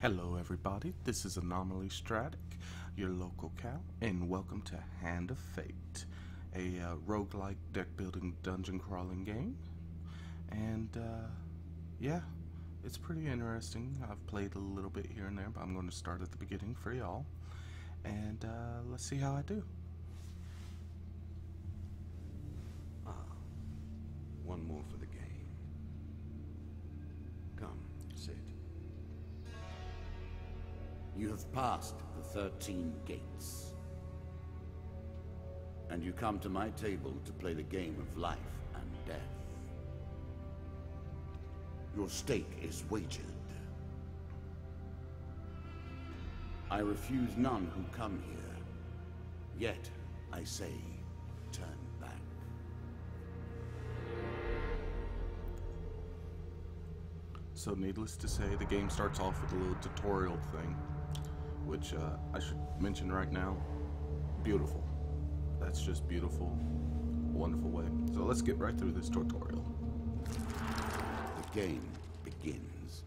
Hello everybody, this is Anomaly Stratic, your local cow, and welcome to Hand of Fate, a roguelike deck building dungeon crawling game. And yeah, it's pretty interesting. I've played a little bit here and there, but I'm going to start at the beginning for y'all. And let's see how I do. One more for the game. Come, sit. You have passed the 13 gates. And you come to my table to play the game of life and death. Your stake is wagered. I refuse none who come here. Yet, I say, turn back. So needless to say, the game starts off with a little tutorial thing, which I should mention right now, beautiful. That's just beautiful, wonderful way. So let's get right through this tutorial. The game begins.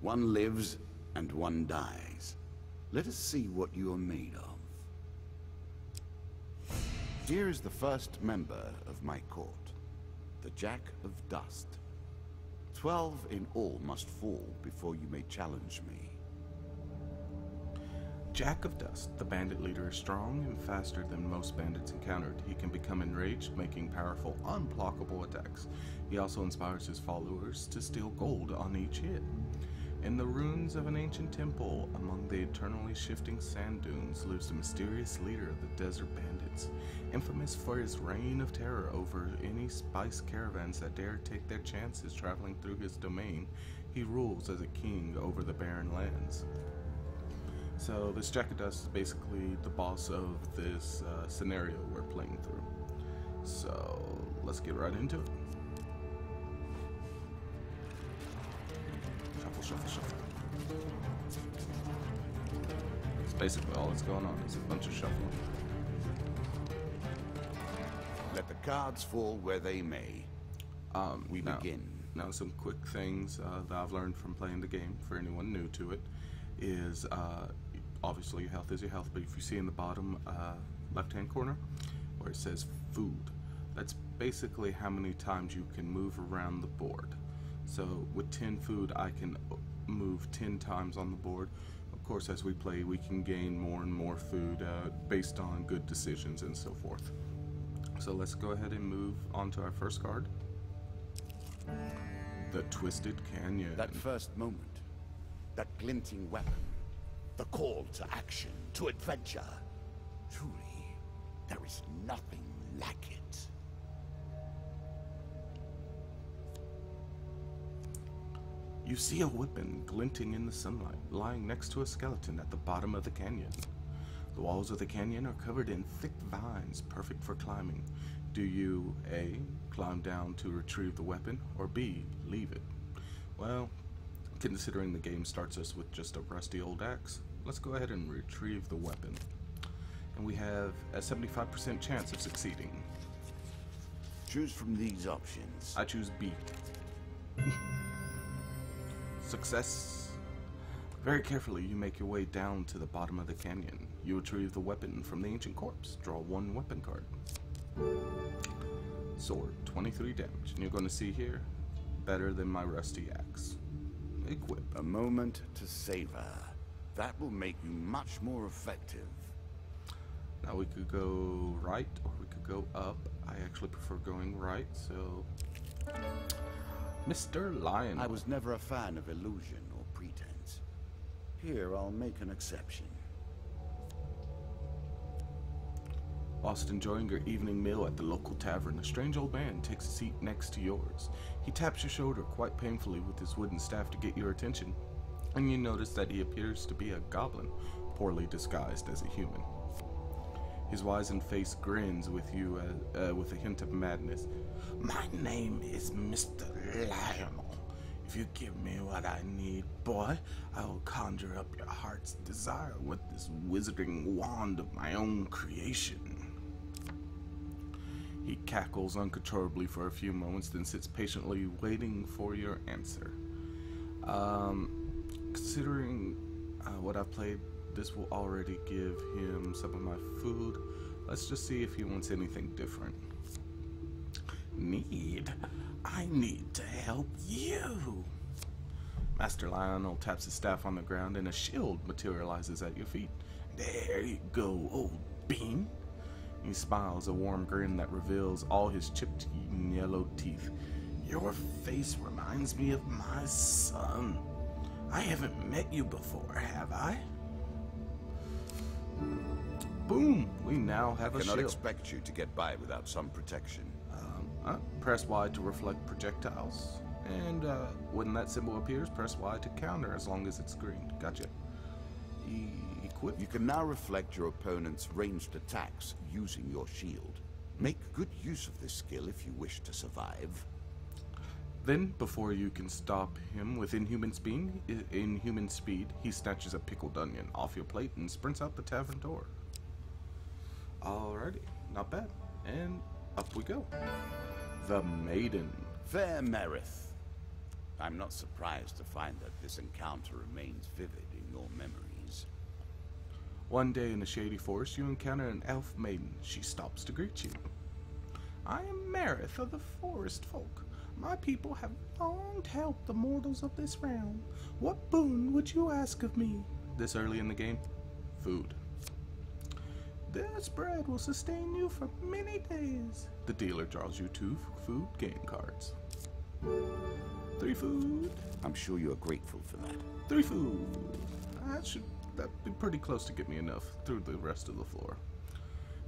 One lives and one dies. Let us see what you are made of. Here is the first member of my court, the Jack of Dust. 12 in all must fall before you may challenge me. Jack of Dust, the bandit leader, is strong and faster than most bandits encountered. He can become enraged, making powerful, unblockable attacks. He also inspires his followers to steal gold on each hit. In the ruins of an ancient temple among the eternally shifting sand dunes lives the mysterious leader of the desert bandits, infamous for his reign of terror over any spice caravans that dare take their chances traveling through his domain. He rules as a king over the barren lands. So this Jack of Dust is basically the boss of this scenario we're playing through. So let's get right into it. Shuffle, shuffle, shuffle. That's basically all that's going on. It's a bunch of shuffling. Let the cards fall where they may. We begin. Now some quick things that I've learned from playing the game, for anyone new to it, is obviously your health is your health, but if you see in the bottom left-hand corner where it says food, that's basically how many times you can move around the board. So with 10 food, I can move 10 times on the board. Of course, as we play, we can gain more and more food based on good decisions and so forth. So let's go ahead and move on to our first card. The Twisted Canyon. That first moment, that glinting weapon, the call to action, to adventure. Truly, there is nothing like it. You see a weapon glinting in the sunlight, lying next to a skeleton at the bottom of the canyon. The walls of the canyon are covered in thick vines, perfect for climbing. Do you A, climb down to retrieve the weapon, or B, leave it? Well, considering the game starts us with just a rusty old axe, let's go ahead and retrieve the weapon. And we have a 75% chance of succeeding. Choose from these options. I choose B. Success. Very carefully, you make your way down to the bottom of the canyon. You retrieve the weapon from the ancient corpse. Draw one weapon card. Sword, 23 damage. And you're going to see here, better than my rusty axe. Equip. A moment to savor. That will make you much more effective. Now we could go right or we could go up. I actually prefer going right, so... Mr. Lion. I was never a fan of illusion or pretense. Here, I'll make an exception. Whilst enjoying your evening meal at the local tavern, a strange old man takes a seat next to yours. He taps your shoulder quite painfully with his wooden staff to get your attention, and you notice that he appears to be a goblin, poorly disguised as a human. His wizened face grins with you with a hint of madness. My name is Mr. Lionel. If you give me what I need, boy, I will conjure up your heart's desire with this wizarding wand of my own creation. He cackles uncontrollably for a few moments, then sits patiently waiting for your answer. Considering what I've played, this will already give him some of my food. Let's just see if he wants anything different. I need to help you. Master Lionel taps his staff on the ground and a shield materializes at your feet. There you go, old bean. He smiles, a warm grin that reveals all his chipped yellow teeth. Your face reminds me of my son. I haven't met you before, have I? Boom! We now have a shield. I cannot expect you to get by without some protection. Press Y to reflect projectiles. And when that symbol appears, press Y to counter as long as it's green. Gotcha. Equip. You can now reflect your opponent's ranged attacks using your shield. Make good use of this skill if you wish to survive. Then, before you can stop him with inhuman speed, he snatches a pickled onion off your plate and sprints out the tavern door. Alrighty, not bad. And up we go. The Maiden. Fair Merith. I'm not surprised to find that this encounter remains vivid in your memories. One day in the shady forest, you encounter an elf maiden. She stops to greet you. I am Merith of the Forest Folk. My people have longed to help the mortals of this realm. What boon would you ask of me? This early in the game? Food. This bread will sustain you for many days. The dealer draws you 2 food game cards. 3 food. I'm sure you are grateful for that. 3 food. That'd be pretty close to get me enough through the rest of the floor.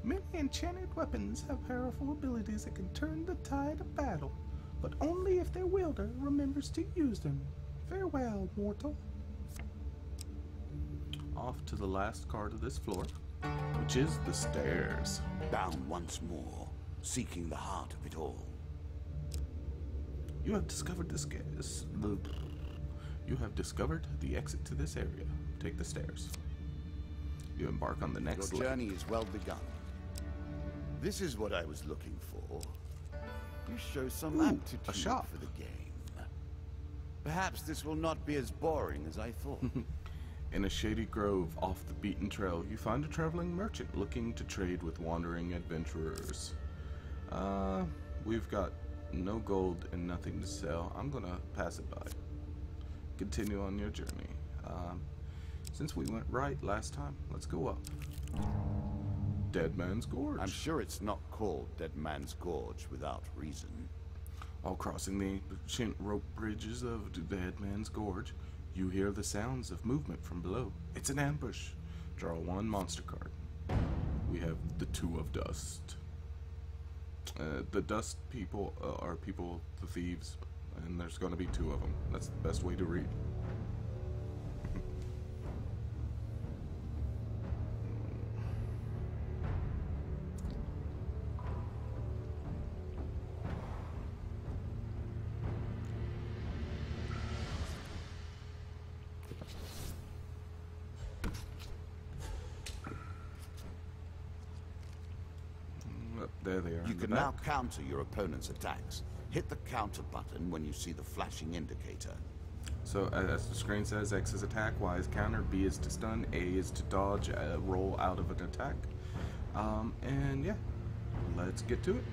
Many enchanted weapons have powerful abilities that can turn the tide of battle, but only if their wielder remembers to use them. Farewell, mortal. Off to the last card of this floor, which is the stairs. Bound once more, seeking the heart of it all. You have discovered You have discovered the exit to this area. Take the stairs. You embark on the next Your journey is well begun. This is what I was looking for. You show some aptitude for the game. Perhaps this will not be as boring as I thought. In a shady grove off the beaten trail, you find a traveling merchant looking to trade with wandering adventurers. We've got no gold and nothing to sell. I'm gonna pass it by. Continue on your journey. Since we went right last time, let's go up. Dead Man's Gorge. I'm sure it's not called Dead Man's Gorge without reason. While crossing the ancient rope bridges of Dead Man's Gorge, you hear the sounds of movement from below. It's an ambush. Draw 1 monster card. We have the 2 of Dust. The Dust people are people, the thieves, and there's going to be 2 of them. That's the best way to read. There they are. You can now counter your opponent's attacks. Hit the counter button when you see the flashing indicator. So as the screen says, X is attack, Y is counter, B is to stun, A is to dodge, roll out of an attack. And yeah, let's get to it.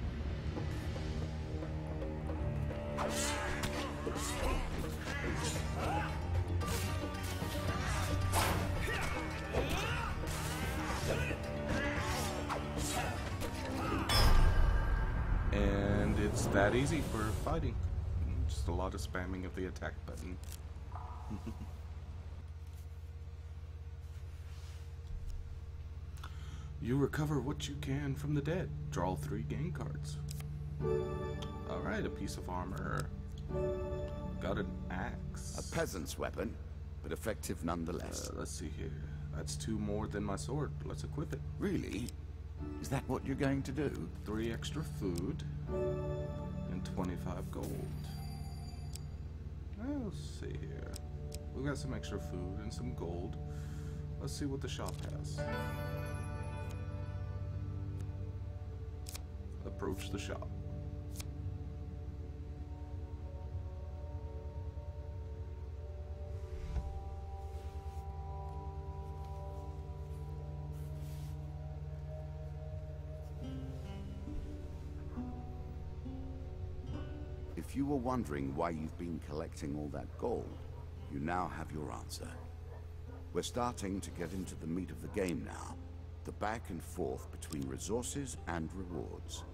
And it's that easy for fighting. Just a lot of spamming of the attack button. You recover what you can from the dead. Draw 3 game cards. Alright, a piece of armor. Got an axe. A peasant's weapon, but effective nonetheless. Let's see here. That's 2 more than my sword. Let's equip it. Really? Is that what you're going to do? 3 extra food and 25 gold. Let's see here. We got some extra food and some gold. Let's see what the shop has. Approach the shop. you were wondering why you've been collecting all that gold, you now have your answer. We're starting to get into the meat of the game now. The back and forth between resources and rewards.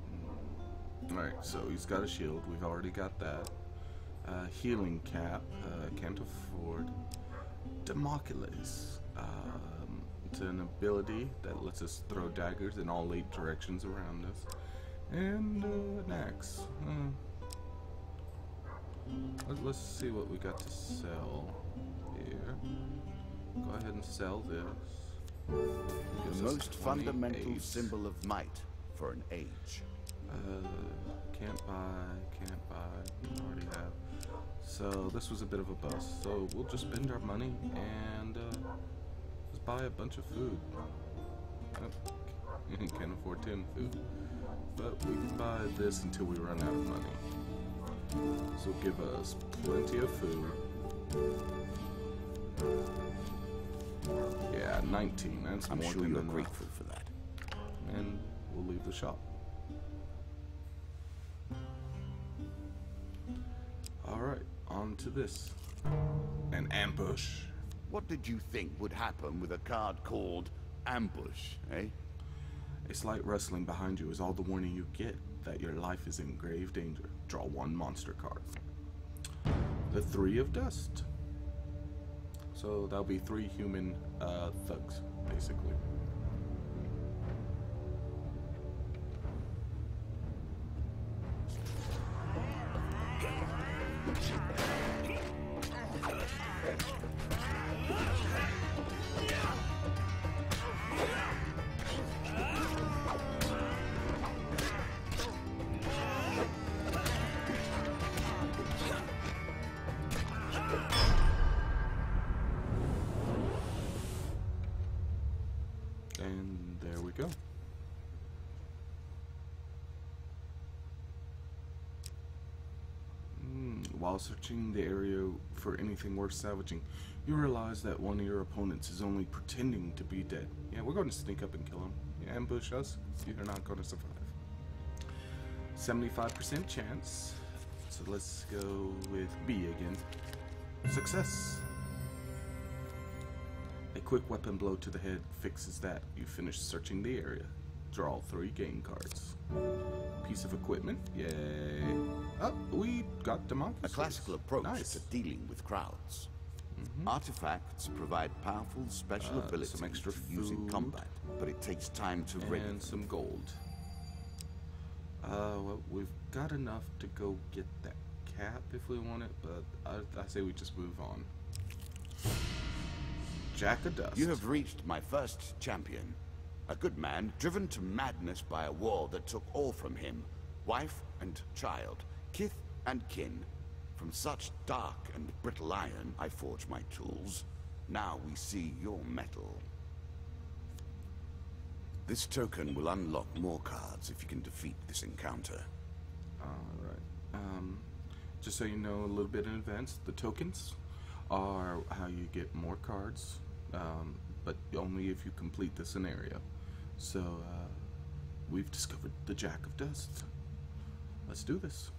Alright, so he's got a shield. We've already got that. Healing cap. Can't afford. Democulus. It's an ability that lets us throw daggers in all 8 directions around us. And an axe. Let's see what we got to sell here. Go ahead and sell this. The most fundamental symbol of might for an age. Can't buy. We already have. So this was a bit of a bust. So we'll just spend our money and just buy a bunch of food. Oh, can't afford 10 food. But we can buy this until we run out of money. This will give us plenty of food. Yeah, 19. That's I'm more sure than you're enough. grateful for that. And we'll leave the shop. Alright, on to this. An ambush. What did you think would happen with a card called Ambush, eh? A slight rustling behind you is all the warning you get that your life is in grave danger. Draw 1 monster card. The 3 of Dust. So that'll be 3 human thugs, basically. And there we go. While searching the area for anything worth salvaging, you realize that one of your opponents is only pretending to be dead. Yeah, we're going to sneak up and kill him. You ambush us, you're not going to survive. 75% chance. So let's go with B again. Success. A quick weapon blow to the head fixes that. You finish searching the area. Draw 3 game cards. Piece of equipment. Yay. Oh, we got democracy. A classical approach Nice. to dealing with crowds. Artifacts provide powerful special abilities some extra to use in food. combat, but it takes time to ready And them. some gold. Well, we've got enough to go get that cap if we want it, but I say we just move on. Jack of Dust. You have reached my first champion. A good man, driven to madness by a war that took all from him. Wife and child, kith and kin. From such dark and brittle iron, I forge my tools. Now we see your metal. This token will unlock more cards if you can defeat this encounter. Alright. Just so you know a little bit in advance, the tokens are how you get more cards, but only if you complete the scenario. So, we've discovered the Jack of Dust. Let's do this.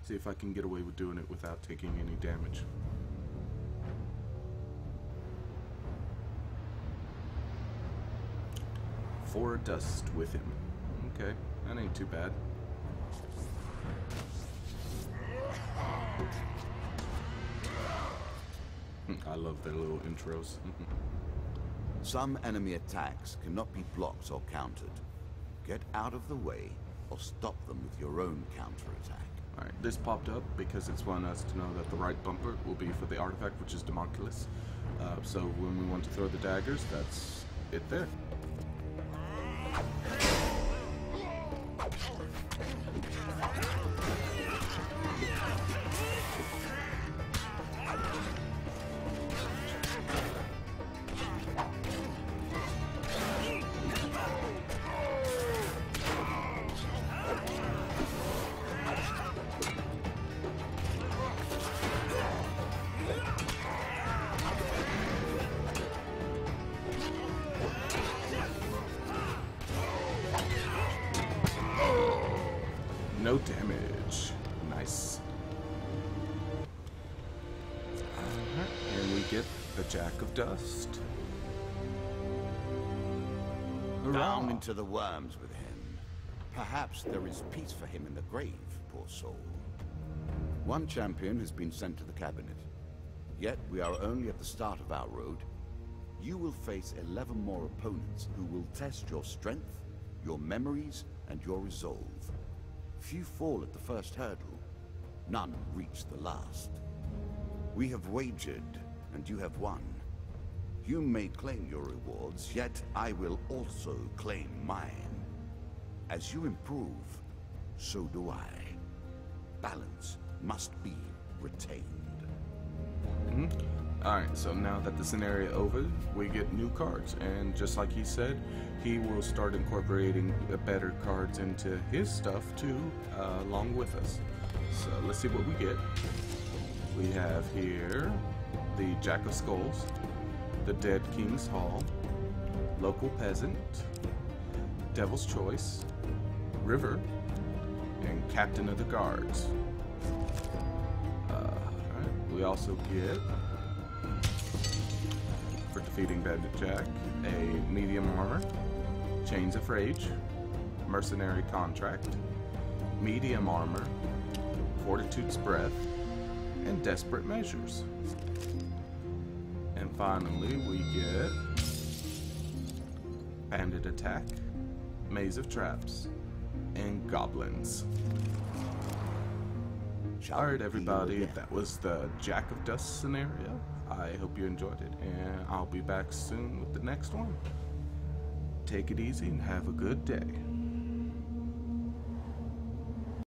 See if I can get away with doing it without taking any damage. Four dust with him. Okay, that ain't too bad. I love their little intros. Some enemy attacks cannot be blocked or countered. Get out of the way or stop them with your own counterattack. Alright, this popped up because it's wanting us to know that the right bumper will be for the artifact, which is Democulus. So when we want to throw the daggers, that's it there. get the Jack of Dust. Down into the worms with him. Perhaps there is peace for him in the grave, poor soul. One champion has been sent to the cabinet. Yet we are only at the start of our road. You will face 11 more opponents who will test your strength, your memories, and your resolve. Few fall at the first hurdle. None reach the last. We have wagered, and you have won. You may claim your rewards, yet I will also claim mine. As you improve, so do I. Balance must be retained. Alright, so now that the scenario over, we get new cards, and just like he said, he will start incorporating better cards into his stuff too, along with us. So let's see what we get. We have here the Jack of Skulls, the Dead King's Hall, Local Peasant, Devil's Choice, River, and Captain of the Guards. We also get, for defeating Bandit Jack, a Medium Armor, Chains of Rage, Mercenary Contract, Medium Armor, Fortitude's Breath, and Desperate Measures. And finally, we get Bandit Attack, Maze of Traps, and Goblins. Alright everybody, that was the Jack of Dust scenario. I hope you enjoyed it, and I'll be back soon with the next one. Take it easy and have a good day.